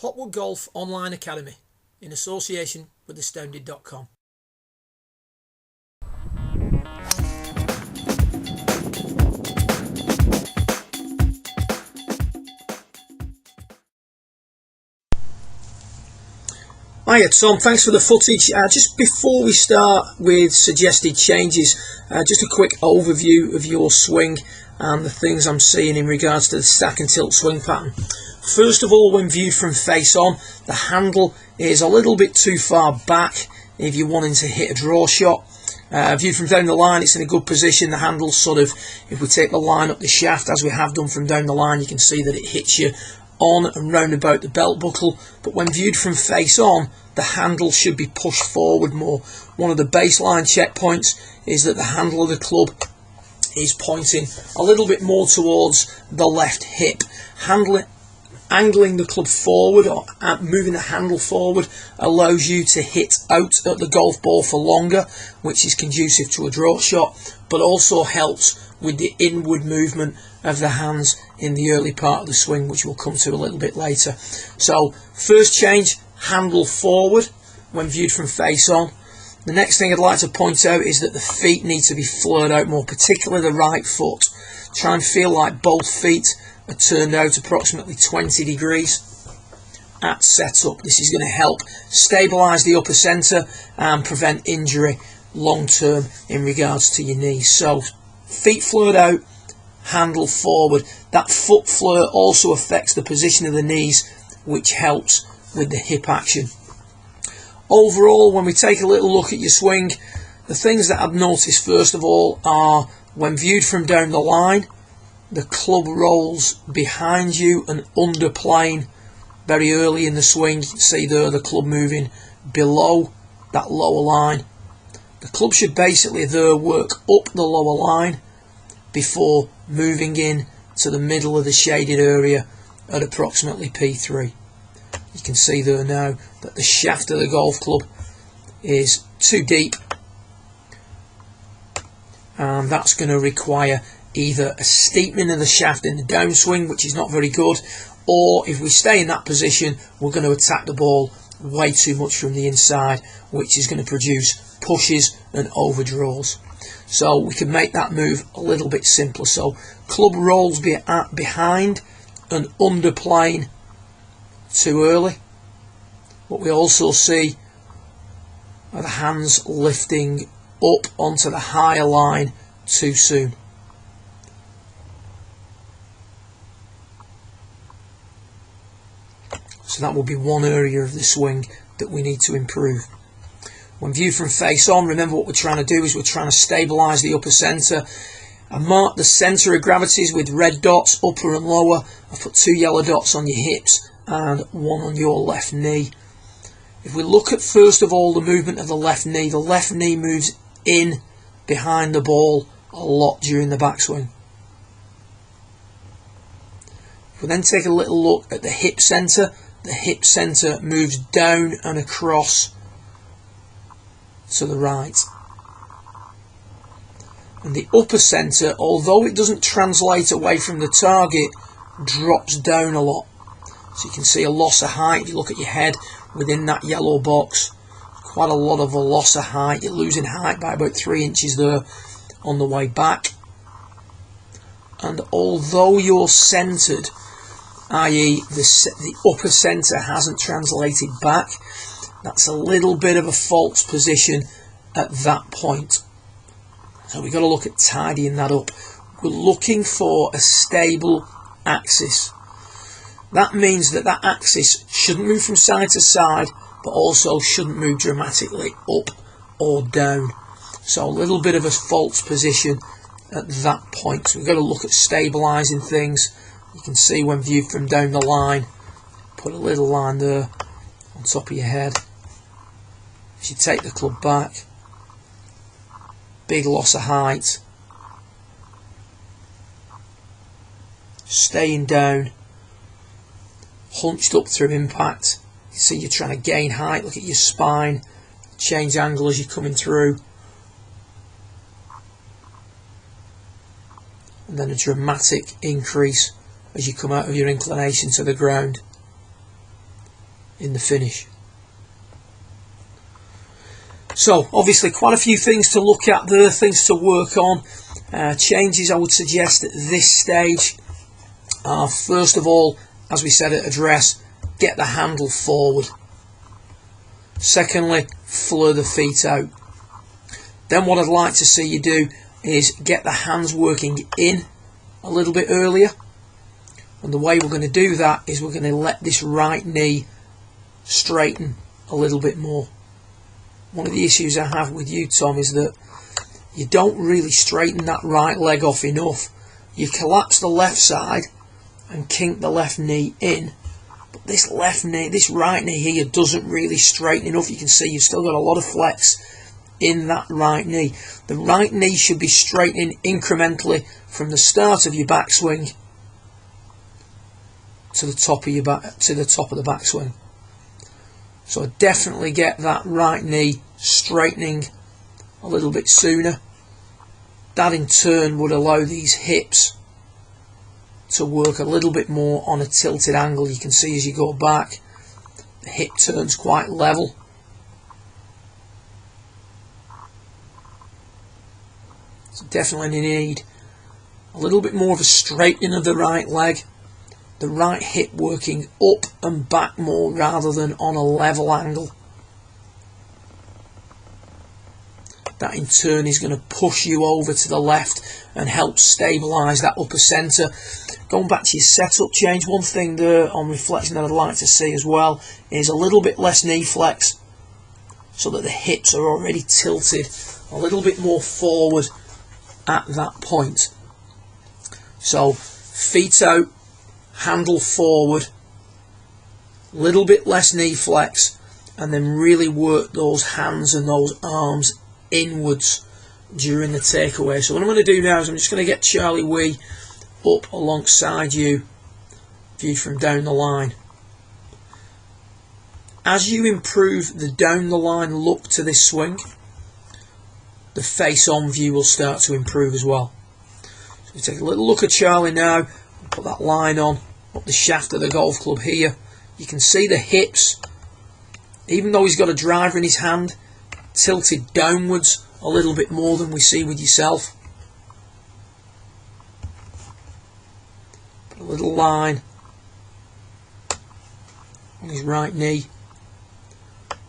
Hotwood Golf Online Academy in association with astounded.com. Hiya Tom, thanks for the footage. Just before we start with suggested changes, just a quick overview of your swing and the things I'm seeing in regards to the stack and tilt swing pattern. First of all, when viewed from face on, the handle is a little bit too far back if you're wanting to hit a draw shot. Viewed from down the line, it's in a good position. The handle's sort of, if we take the line up the shaft as we have done from down the line, you can see that it hits you on and round about the belt buckle. But when viewed from face on, the handle should be pushed forward more. One of the baseline checkpoints is that the handle of the club is pointing a little bit more towards the left hip. Angling the club forward or moving the handle forward allows you to hit out at the golf ball for longer, which is conducive to a draw shot, but also helps with the inward movement of the hands in the early part of the swing, which we'll come to a little bit later. So first change, handle forward when viewed from face on. The next thing I'd like to point out is that the feet need to be flared out more, particularly the right foot. Try and feel like both feet are turned out approximately 20 degrees at setup. This is going to help stabilise the upper centre and prevent injury long term in regards to your knees. So feet flared out, handle forward. That foot flare also affects the position of the knees, which helps with the hip action. Overall, when we take a little look at your swing, the things that I've noticed first of all are when viewed from down the line, the club rolls behind you and underplane very early in the swing. You can see there the club moving below that lower line. The club should basically there work up the lower line before moving in to the middle of the shaded area at approximately P3. You can see there now that the shaft of the golf club is too deep, and that's going to require either a steepening of the shaft in the downswing, which is not very good, or if we stay in that position, we're going to attack the ball way too much from the inside, which is going to produce pushes and overdraws. So we can make that move a little bit simpler. So club rolls behind and underplane too early. What we also see are the hands lifting up onto the higher line too soon. So that will be one area of the swing that we need to improve. When viewed from face on, remember what we're trying to do is we're trying to stabilise the upper centre. I mark the centre of gravities with red dots, upper and lower. I've put 2 yellow dots on your hips and 1 on your left knee. If we look at first of all the movement of the left knee moves in behind the ball a lot during the backswing. If we then take a little look at the hip centre, the hip centre moves down and across to the right. And the upper centre, although it doesn't translate away from the target, drops down a lot. So you can see a loss of height. If you look at your head within that yellow box, quite a lot of a loss of height. You're losing height by about 3 inches there on the way back. And although you're centred, i.e. the upper centre hasn't translated back, that's a little bit of a false position at that point. So we've got to look at tidying that up. We're looking for a stable axis. That means that that axis shouldn't move from side to side, but also shouldn't move dramatically up or down. So a little bit of a false position at that point. So we've got to look at stabilising things. You can see when viewed from down the line, put a little line there on top of your head. As you take the club back, big loss of height, staying down, hunched up through impact. You see you're trying to gain height, look at your spine, change angle as you're coming through, and then a dramatic increase as you come out of your inclination to the ground. in the finish. So obviously quite a few things to look at there, things to work on. Changes I would suggest at this stage are, first of all, as we said at address, get the handle forward. Secondly, flare the feet out. Then what I'd like to see you do is get the hands working in a little bit earlier. And the way we're going to do that is we're going to let this right knee straighten a little bit more. One of the issues I have with you, Tom, is that you don't really straighten that right leg off enough. You collapse the left side and kink the left knee in, but this left knee, this right knee here, doesn't really straighten enough. You can see you've still got a lot of flex in that right knee. The right knee should be straightening incrementally from the start of your backswing to the top of the backswing. So definitely get that right knee straightening a little bit sooner. That in turn would allow these hips to work a little bit more on a tilted angle. You can see as you go back, the hip turns quite level. So definitely need a little bit more of a straightening of the right leg. The right hip working up and back more rather than on a level angle. That in turn is going to push you over to the left and help stabilise that upper centre. Going back to your setup change, one thing there on reflection that I'd like to see as well is a little bit less knee flex, so that the hips are already tilted a little bit more forward at that point. So feet out, handle forward, little bit less knee flex, and then really work those hands and those arms inwards during the takeaway. So what I'm going to do now is I'm just going to get Charlie Wee up alongside you, viewed from down the line. As you improve the down the line look to this swing, the face on view will start to improve as well. So we take a little look at Charlie now, put that line on up the shaft of the golf club here. You can see the hips, even though he's got a driver in his hand, tilted downwards a little bit more than we see with yourself. Put a little line on his right knee.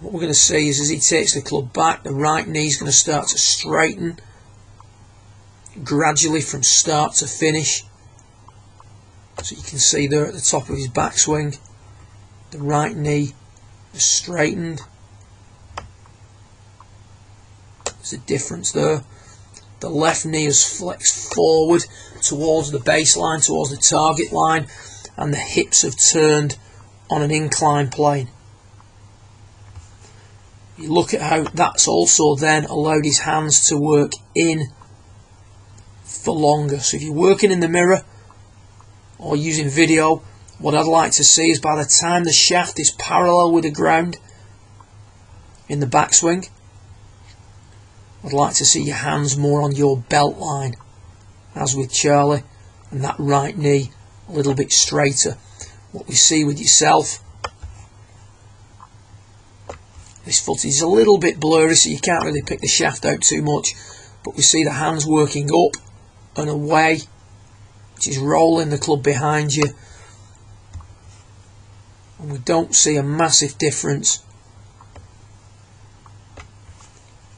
What we're going to see is as he takes the club back, the right knee is going to start to straighten gradually from start to finish. So you can see there at the top of his backswing, the right knee is straightened. There's a difference there. The left knee is flexed forward towards the baseline, towards the target line, and the hips have turned on an inclined plane. You look at how that's also then allowed his hands to work in for longer. So if you're working in the mirror or using video, what I'd like to see is by the time the shaft is parallel with the ground in the backswing, I'd like to see your hands more on your belt line, as with Charlie, and that right knee a little bit straighter. What we see with yourself, this footage is a little bit blurry, so you can't really pick the shaft out too much, but we see the hands working up and away, which is rolling the club behind you, and we don't see a massive difference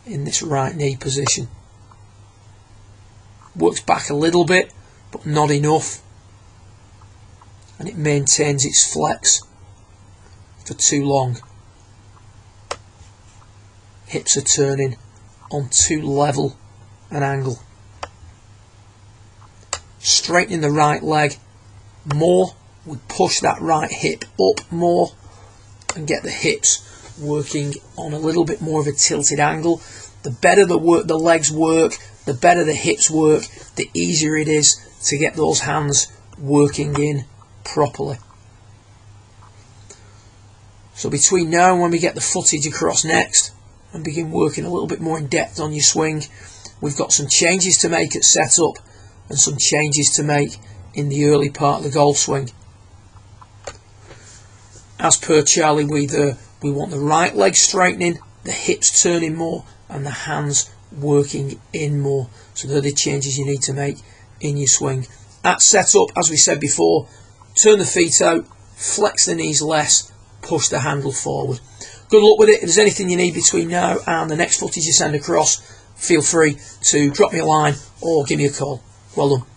in this right knee position. Works back a little bit, but not enough, and it maintains its flex for too long. Hips are turning on too level an angle. Straightening the right leg more would push that right hip up more and get the hips working on a little bit more of a tilted angle. The better the legs work, the better the hips work, the easier it is to get those hands working in properly. So between now and when we get the footage across next and begin working a little bit more in depth on your swing, we've got some changes to make at setup and some changes to make in the early part of the golf swing. as per Charlie, we want the right leg straightening, the hips turning more, and the hands working in more. So they're the changes you need to make in your swing. At setup, as we said before, turn the feet out, flex the knees less, push the handle forward. Good luck with it. If there's anything you need between now and the next footage you send across, feel free to drop me a line or give me a call. Well done.